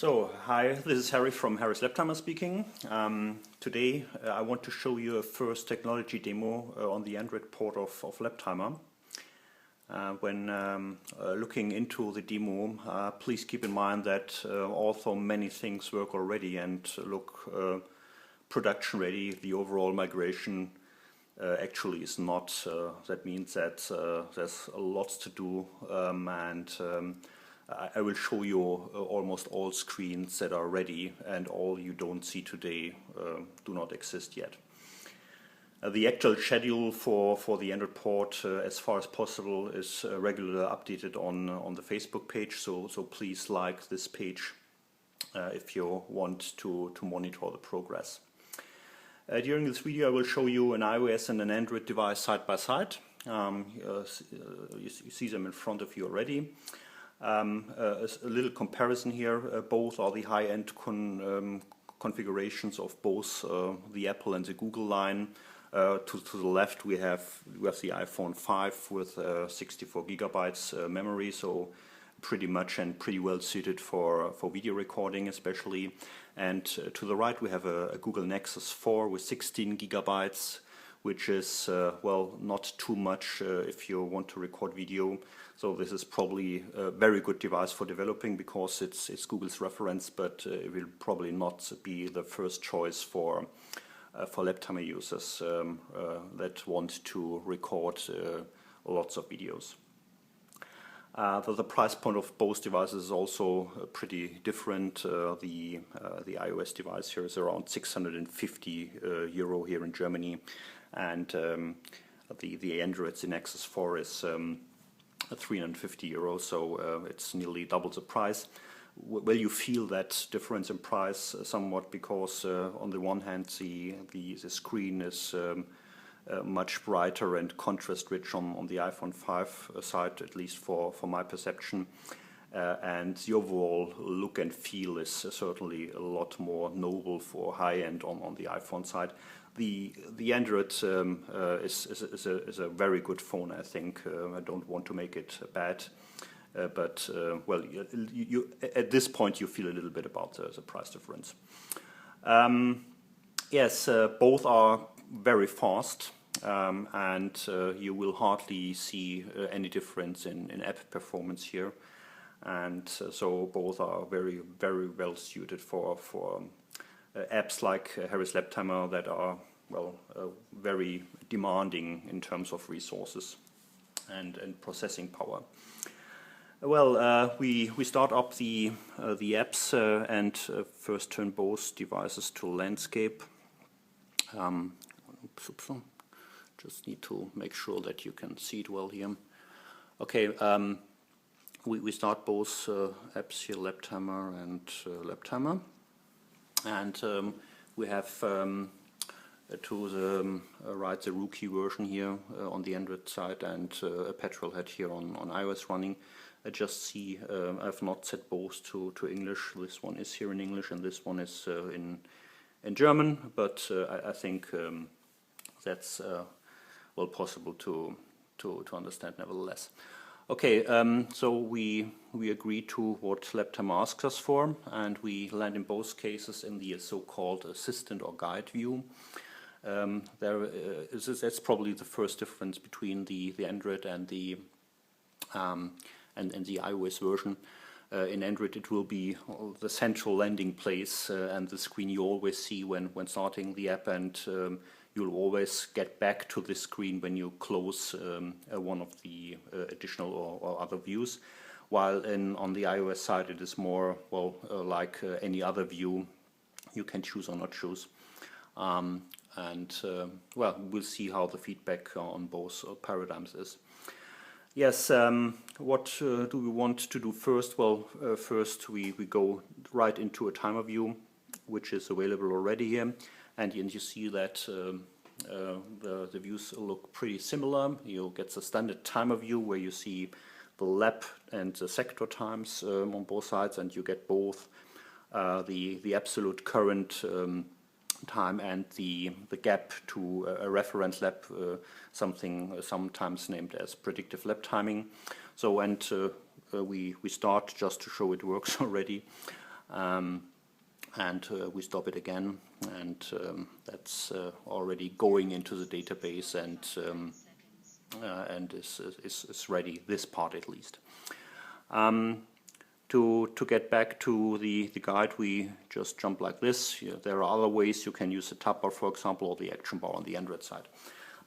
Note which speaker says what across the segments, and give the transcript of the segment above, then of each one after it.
Speaker 1: So, hi, this is Harry from Harry's LapTimer speaking. Today I want to show you a first technology demo on the Android port of LapTimer. When looking into the demo, please keep in mind that although many things work already and look production ready, the overall migration actually is not. That means that there's lots to do, I will show you almost all screens that are ready, and all you don't see today do not exist yet. The actual schedule for the Android port, as far as possible, is regularly updated on the Facebook page, so please like this page if you want to monitor the progress. During this video I will show you an iOS and an Android device side by side. You see them in front of you already. A little comparison here. Both are the high-end configurations of both the Apple and the Google line. To the left we have the iPhone 5 with 64 gigabytes memory, so pretty much and pretty well suited for video recording especially. And to the right we have a Google Nexus 4 with 16 gigabytes, which is well, not too much if you want to record video. So this is probably a very good device for developing because it's Google's reference, but it will probably not be the first choice for LapTimer users that want to record lots of videos. The price point of both devices is also pretty different. The iOS device here is around 650 euro here in Germany, and the Android, the Nexus 4, is 350 euros, so it's nearly double the price. Well, you feel that difference in price somewhat because on the one hand the screen is much brighter and contrast rich on the iPhone 5 side, at least for my perception, and the overall look and feel is certainly a lot more noble for high-end on the iPhone side. The Android is a very good phone, I think. I don't want to make it bad, but well, you at this point you feel a little bit about the price difference. Yes, both are very fast, and you will hardly see any difference in app performance here, and so both are very well suited for apps like Harry's LapTimer that are, well, very demanding in terms of resources and processing power. Well, we start up the apps and first turn both devices to landscape. Just need to make sure that you can see it well here. Okay, we start both apps here, LapTimer and LapTimer. And we have to the right the rookie version here on the Android side, and a petrolhead here on iOS running. I just see I've not set both to English. This one is here in English and this one is in German, but I think that's well possible to understand nevertheless. Okay, so we agree to what LapTimer asks us for, and we land in both cases in the so-called assistant or guide view. That's probably the first difference between the Android and the iOS version. In Android it will be the central landing place and the screen you always see when starting the app, and you'll always get back to this screen when you close one of the additional or other views, while on the iOS side it is more, well, like any other view you can choose or not choose. Well, we'll see how the feedback on both paradigms is. Yes, what do we want to do first? Well, first we go right into a timer view, which is available already here. And you see that the views look pretty similar. You get the standard timer view where you see the lap and the sector times on both sides, and you get both the absolute current time and the gap to a reference lap, something sometimes named as Predictive Lab Timing. So, and we start just to show it works already. and we stop it again, and that's already going into the database and is ready, this part at least. To get back to the guide, we just jump like this. There are other ways you can use the tab bar, for example, or the action bar on the Android side.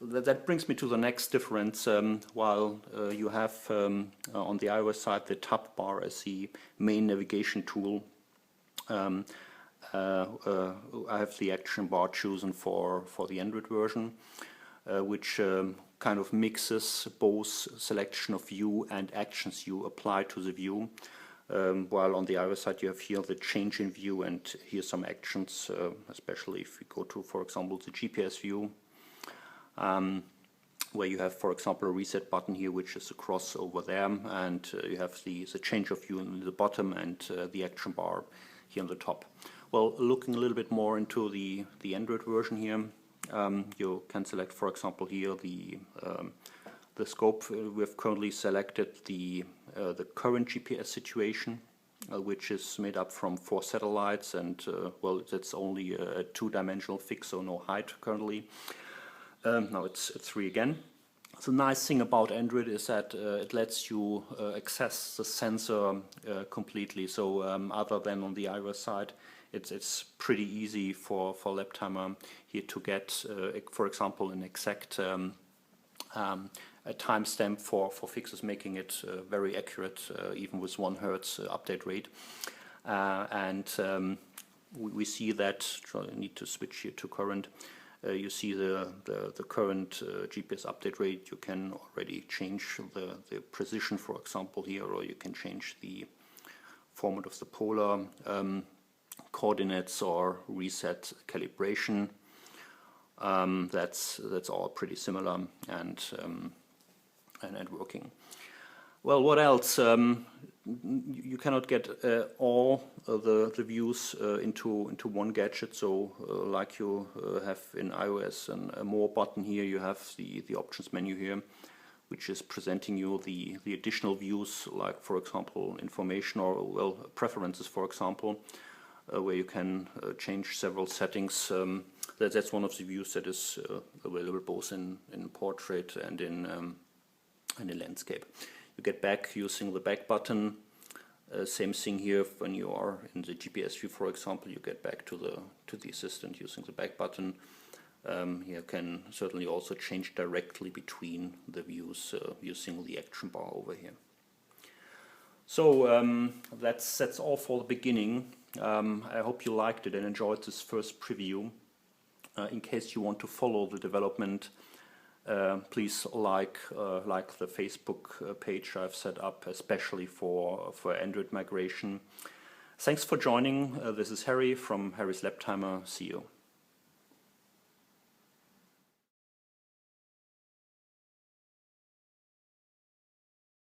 Speaker 1: That brings me to the next difference. While you have on the iOS side the tab bar as the main navigation tool, I have the action bar chosen for the Android version, which kind of mixes both selection of view and actions you apply to the view. While on the iOS side you have here the change in view and here some actions, especially if we go to, for example, the GPS view, where you have, for example, a reset button here, which is a cross over there, and you have the change of view in the bottom and the action bar here on the top. Well, looking a little bit more into the Android version here, you can select, for example, here the scope. We have currently selected the current GPS situation, which is made up from 4 satellites, and well, that's only a 2-dimensional fix, so no height currently. Now it's 3 again. The nice thing about Android is that it lets you access the sensor completely. So other than on the iOS side, it's pretty easy for LapTimer here to get, for example, an exact a timestamp for fixes, making it very accurate, even with 1 Hertz update rate. We see that, I need to switch here to current. You see the current GPS update rate. You can already change the precision, for example, here, or you can change the format of the polar coordinates or reset calibration. That's all pretty similar and working. Well, what else? You cannot get all the views into one gadget. So, like you have in iOS and a More button here, you have the options menu here, which is presenting you the additional views, like, for example, information or, well, preferences, for example, where you can change several settings. That's one of the views that is available both in portrait and in landscape. You get back using the back button. Same thing here when you are in the GPS view, for example. You get back to the assistant using the back button. You can certainly also change directly between the views using the action bar over here. So that's all for the beginning. I hope you liked it and enjoyed this first preview. In case you want to follow the development, please like the Facebook page I've set up especially for Android migration. Thanks for joining. This is Harry from Harry's LapTimer. See you.